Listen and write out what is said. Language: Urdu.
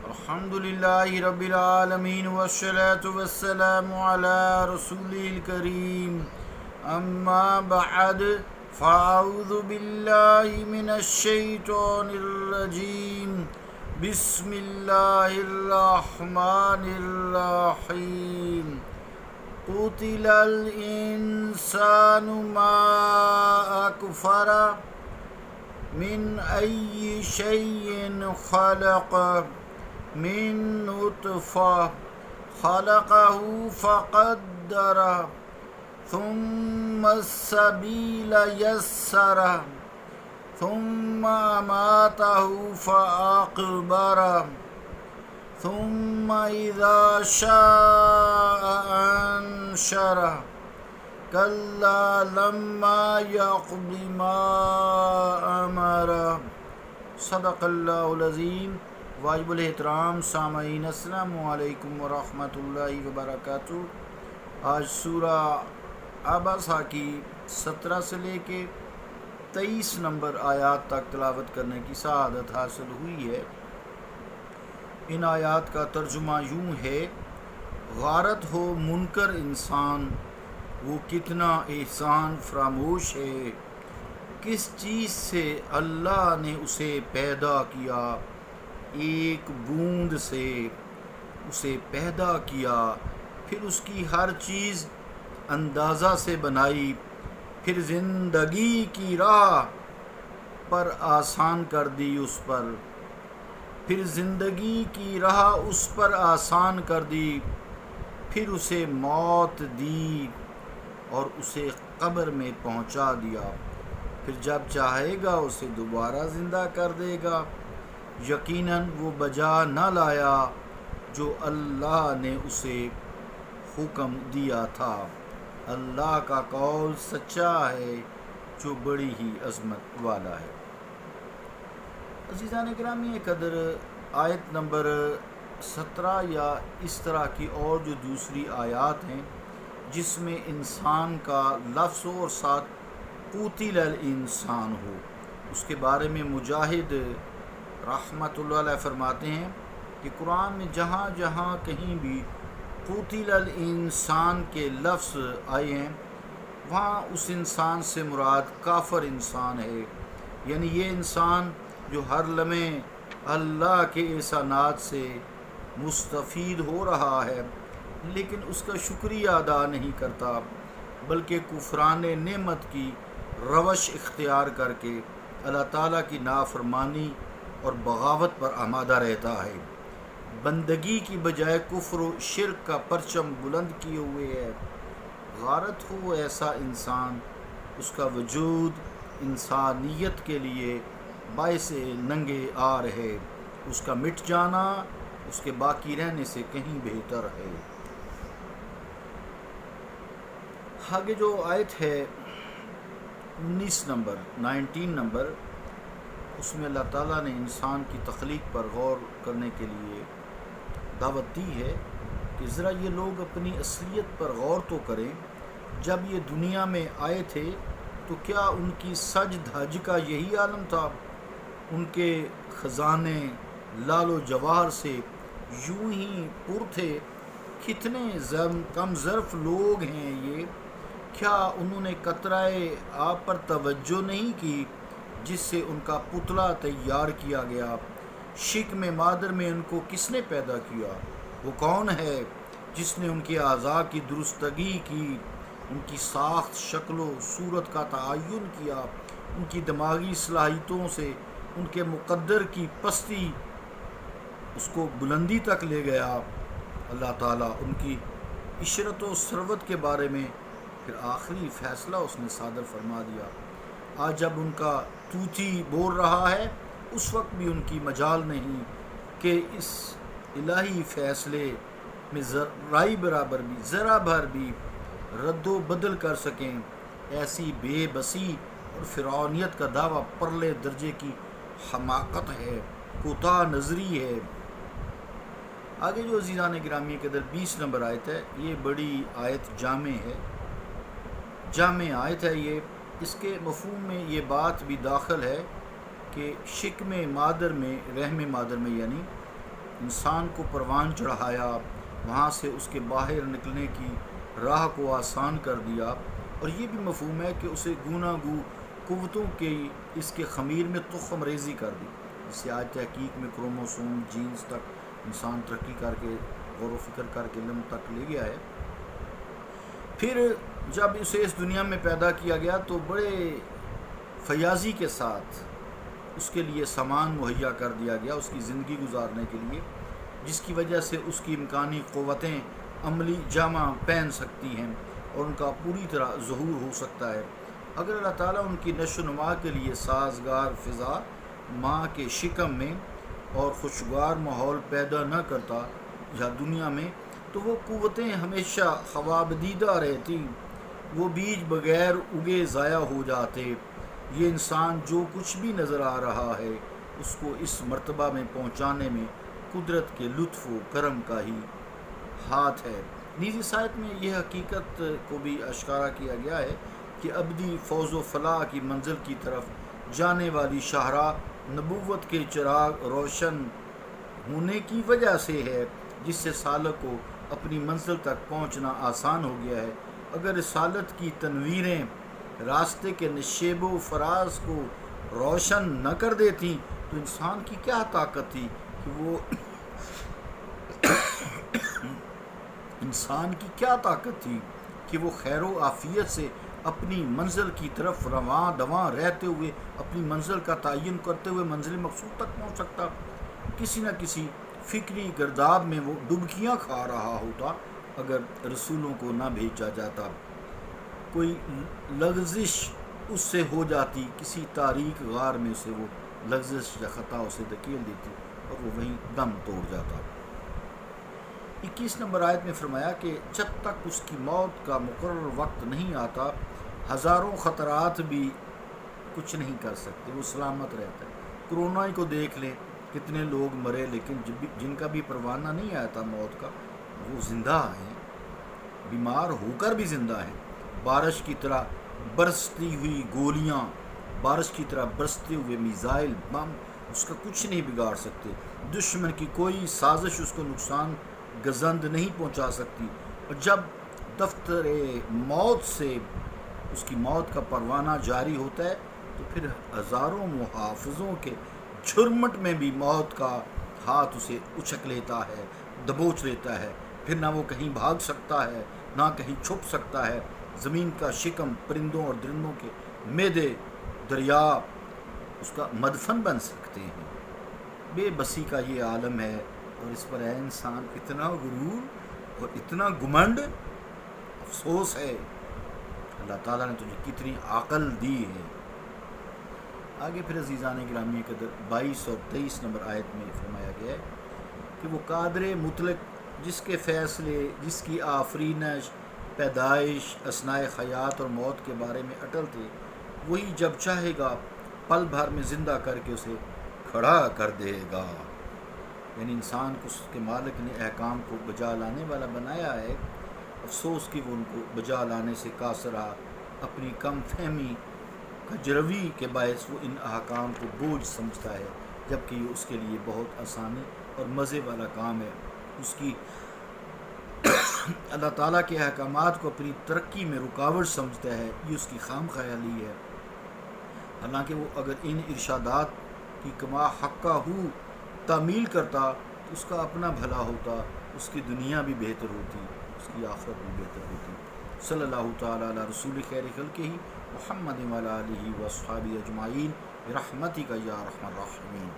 الحمد للہ رب العالمین والصلاة والسلام علی رسول الکریم اما بعد فاعوذ باللہ من الشیطان الرجیم بسم اللہ الرحمن الرحیم قتل الانسان ما اکفر من ای شیء خلق من نطفة خلقه فقدره ثم السبيل يسره ثم أماته فأقبره ثم إذا شاء أنشره كلا لما يقض ما أمره صدق الله العظيم. واجب الاحترام سامعین، السلام علیکم ورحمۃ اللہ وبرکاتہ. آج سورہ عبسہ کی 17 سے لے کے 23 نمبر آیات تک تلاوت کرنے کی سعادت حاصل ہوئی ہے. ان آیات کا ترجمہ یوں ہے: غارت ہو منکر انسان، وہ کتنا احسان فراموش ہے. کس چیز سے اللہ نے اسے پیدا کیا؟ ایک بوند سے اسے پیدا کیا، پھر اس کی ہر چیز اندازہ سے بنائی، پھر زندگی کی راہ پر آسان کر دی اس پر، پھر زندگی کی راہ اس پر آسان کر دی، پھر اسے موت دی اور اسے قبر میں پہنچا دیا، پھر جب چاہے گا اسے دوبارہ زندہ کر دے گا. یقیناً وہ بجا نہ لایا جو اللہ نے اسے حکم دیا تھا. اللہ کا قول سچا ہے جو بڑی ہی عظمت والا ہے. عزیزان گرامی قدر، آیت نمبر 17 یا اس طرح کی اور جو دوسری آیات ہیں جس میں انسان کا لفظ ہو اور ساتھ قتل الانسان ہو، اس کے بارے میں مجاہد رحمۃ اللہ علیہ فرماتے ہیں کہ قرآن میں جہاں جہاں کہیں بھی قتل الانسان کے لفظ آئے ہیں وہاں اس انسان سے مراد کافر انسان ہے. یعنی یہ انسان جو ہر لمحے اللہ کے احسانات سے مستفید ہو رہا ہے لیکن اس کا شکریہ ادا نہیں کرتا، بلکہ کفران نعمت کی روش اختیار کر کے اللہ تعالیٰ کی نافرمانی اور بغاوت پر آمادہ رہتا ہے. بندگی کی بجائے کفر و شرک کا پرچم بلند کیے ہوئے ہے. غارت ہو ایسا انسان، اس کا وجود انسانیت کے لیے باعث ننگے آر ہے، اس کا مٹ جانا اس کے باقی رہنے سے کہیں بہتر ہے. آگے جو آیت ہے 19 نمبر، اس میں اللہ تعالیٰ نے انسان کی تخلیق پر غور کرنے کے لیے دعوت دی ہے کہ ذرا یہ لوگ اپنی اصلیت پر غور تو کریں. جب یہ دنیا میں آئے تھے تو کیا ان کی سج دھج کا یہی عالم تھا؟ ان کے خزانے لال و جواہر سے یوں ہی پر تھے. کتنے کم ظرف لوگ ہیں یہ. کیا انہوں نے قطرۂ آب پر توجہ نہیں کی جس سے ان کا پتلا تیار کیا گیا؟ شکم مادر میں ان کو کس نے پیدا کیا؟ وہ کون ہے جس نے ان کے اعضاء کی درستگی کی، ان کی ساخت، شکل و صورت کا تعین کیا، ان کی دماغی صلاحیتوں سے ان کے مقدر کی پستی اس کو بلندی تک لے گیا. اللہ تعالیٰ ان کی عشرت و ثروت کے بارے میں پھر آخری فیصلہ اس نے صادر فرما دیا. آج جب ان کا طوطی بول رہا ہے اس وقت بھی ان کی مجال نہیں کہ اس الہی فیصلے میں ذرائی برابر بھی ذرا بھر بھی رد و بدل کر سکیں. ایسی بے بسی اور فرعونیت کا دعویٰ پرلے درجے کی حماقت ہے، کوتاہ نظری ہے. آگے جو عزیزان گرامی کے در 20 نمبر آیت ہے، یہ بڑی آیت جامع آیت ہے. یہ اس کے مفہوم میں یہ بات بھی داخل ہے کہ شکم مادر میں، رحم مادر میں، یعنی انسان کو پروان چڑھایا، وہاں سے اس کے باہر نکلنے کی راہ کو آسان کر دیا، اور یہ بھی مفہوم ہے کہ اسے گوناگو قوتوں کی اس کے خمیر میں تخم ریزی کر دی، جس سے آج تحقیق میں کروموسوم جینز تک انسان ترقی کر کے غور و فکر کر کے علم تک لے گیا ہے۔ پھر جب اسے اس دنیا میں پیدا کیا گیا تو بڑے فیاضی کے ساتھ اس کے لیے سامان مہیا کر دیا گیا اس کی زندگی گزارنے کے لیے، جس کی وجہ سے اس کی امکانی قوتیں عملی جامہ پہن سکتی ہیں اور ان کا پوری طرح ظہور ہو سکتا ہے۔ اگر اللہ تعالیٰ ان کی نشو و نما کے لیے سازگار فضا ماں کے شکم میں اور خوشگوار ماحول پیدا نہ کرتا یا دنیا میں، تو وہ قوتیں ہمیشہ خوابدیدہ رہتی، وہ بیج بغیر اگے ضائع ہو جاتے۔ یہ انسان جو کچھ بھی نظر آ رہا ہے اس کو اس مرتبہ میں پہنچانے میں قدرت کے لطف و کرم کا ہی ہاتھ ہے۔ نیز اس آیت میں یہ حقیقت کو بھی اشارہ کیا گیا ہے کہ ابدی فوز و فلاح کی منزل کی طرف جانے والی شاہراہ نبوت کے چراغ روشن ہونے کی وجہ سے ہے، جس سے سالک کو اپنی منزل تک پہنچنا آسان ہو گیا ہے۔ اگر رسالت کی تنویریں راستے کے نشیب و فراز کو روشن نہ کر دیتی تو انسان کی کیا طاقت تھی کہ وہ خیر و عافیت سے اپنی منزل کی طرف رواں دواں رہتے ہوئے اپنی منزل کا تعین کرتے ہوئے منزل مقصود تک پہنچ سکتا۔ کسی نہ کسی فکری گرداب میں وہ ڈبکیاں کھا رہا ہوتا اگر رسولوں کو نہ بھیجا جاتا۔ کوئی لغزش اس سے ہو جاتی، کسی تاریک غار میں اسے وہ لغزش یا خطا اسے دھکیل دیتی اور وہ وہیں دم توڑ جاتا۔ 21 نمبر آیت میں فرمایا کہ جب تک اس کی موت کا مقرر وقت نہیں آتا ہزاروں خطرات بھی کچھ نہیں کر سکتے، وہ سلامت رہتا ہے۔ کرونا کو دیکھ لیں، کتنے لوگ مرے، لیکن جن کا بھی پروانہ نہیں آیا تھا موت کا وہ زندہ ہیں، بیمار ہو کر بھی زندہ ہیں۔ بارش کی طرح برستی ہوئی گولیاں، بارش کی طرح برستے ہوئے میزائل بم اس کا کچھ نہیں بگاڑ سکتے، دشمن کی کوئی سازش اس کو نقصان گزند نہیں پہنچا سکتی۔ اور جب دفتر موت سے اس کی موت کا پروانہ جاری ہوتا ہے تو پھر ہزاروں محافظوں کے جھرمٹ میں بھی موت کا ہاتھ اسے اچک لیتا ہے، دبوچ لیتا ہے، پھر نہ وہ کہیں بھاگ سکتا ہے نہ کہیں چھپ سکتا ہے۔ زمین کا شکم، پرندوں اور درندوں کے میدے، دریا اس کا مدفن بن سکتے ہیں۔ بے بسی کا یہ عالم ہے اور اس پر ہے انسان اتنا غرور اور اتنا گمنڈ، افسوس ہے۔ اللہ تعالیٰ نے تجھے کتنی عقل دی ہے۔ آگے پھر عزیزان گرامی قدر 22 اور 23 نمبر آیت میں فرمایا گیا ہے کہ وہ قادر مطلق جس کے فیصلے، جس کی آفرینش، پیدائش، اثناء حیات اور موت کے بارے میں اٹل تھے، وہی جب چاہے گا پل بھر میں زندہ کر کے اسے کھڑا کر دے گا۔ یعنی انسان کو اس کے مالک نے احکام کو بجا لانے والا بنایا ہے، افسوس کہ وہ ان کو بجا لانے سے قاصر رہا، اپنی کم فہمی کجروی کے باعث وہ ان احکام کو بوجھ سمجھتا ہے، جبکہ یہ اس کے لیے بہت آسانی اور مزے والا کام ہے۔ اس کی اللہ تعالیٰ کے احکامات کو اپنی ترقی میں رکاوٹ سمجھتا ہے، یہ اس کی خام خیالی ہے۔ حالانکہ وہ اگر ان ارشادات کی کما حقہ ہو تعمیل کرتا تو اس کا اپنا بھلا ہوتا، اس کی دنیا بھی بہتر ہوتی، اس کی آخرت بھی بہتر ہوتی۔ صلی اللہ تعالیٰ علی رسول خیر خلقہ محمد وعلی آلہ واصحابہ اجمعین برحمتک یا ارحم الراحمین۔